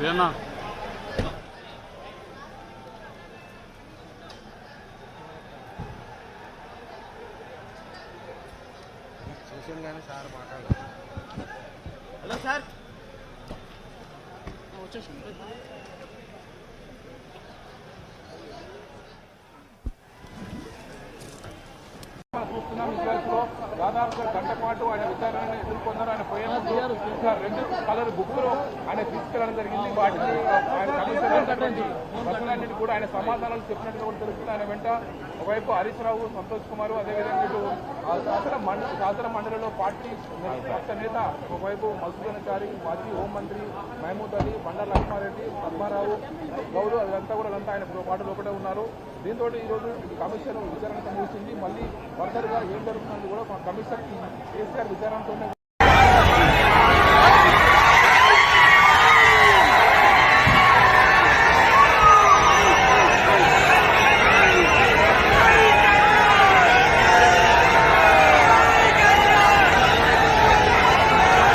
సేనా చూసింగానే సార్ మాట్లాడారు. Hello sir వచ్చేసింది. చూస్తున్నాం విజువల్స్లో దాదాపుగా గంట పాటు ఆయన విచారణను ఎదుర్కొన్నారు. ఆయన పోయే ముందు 2 కలర్ బుక్లు ఆయన తీసుకెళ్లడం జరిగింది. వాటిని ఆయన కమిషనర్లన్నింటి కూడా ఆయన సమాధానాలు చెప్పినట్టుగా కూడా తెలుస్తుంది. ఆయన వెంట ఒకవైపు హరీష్ రావు, సంతోష్ కుమార్, అదేవిధంగా ఇటు శాసన మండలిలో పార్టీ పక్ష నేత ఒకవైపు మధుసూదనాచారి, మాజీ హోంమంత్రి మహమూద్ అలీ, బండారు లక్ష్మారెడ్డి, పద్మారావు గౌడు అదంతా కూడా ఆయన పాటు లోపలే ఉన్నారు. దీంతో ఈరోజు కమిషన్ విచారణ ముగిసింది. మళ్ళీ ఫర్దర్గా ఏం జరుగుతుందని కూడా కమిషన్ కేసీఆర్ విచారణతోనే